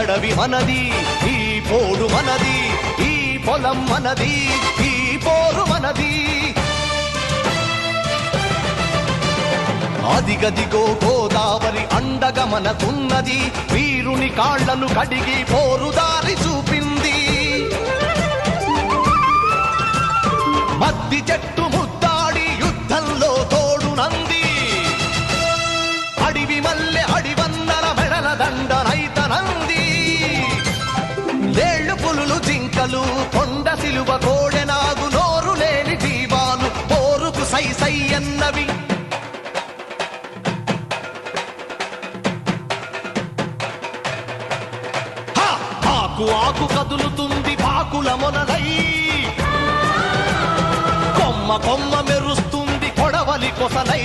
అడవి మనది, ఈ పోడు మనది, ఈ పొలం మనది, ఈ పోరు మనది. అదిగదిగో గోదావరి అండగా మనకున్నది, వీరుని కాళ్లను కడిగి పోరుదారి చూపింది. మద్ది చెట్టు ముద్దాడి యుద్ధంలో తోడునంది, అడివి మల్లె అడివన్నర మెడల దండనైతనంది. లేళ్లు పులులు జింకలు కొండ సిలువ కోడెనాగు నోరు లేని జీవాలు పోరుకు సై సై అన్నవి. ఆకు ఆకు కదులుతుంది పాకుల మొనలై, కొమ్మ కొమ్మ మెరుస్తుంది కొడవలి కొసలై.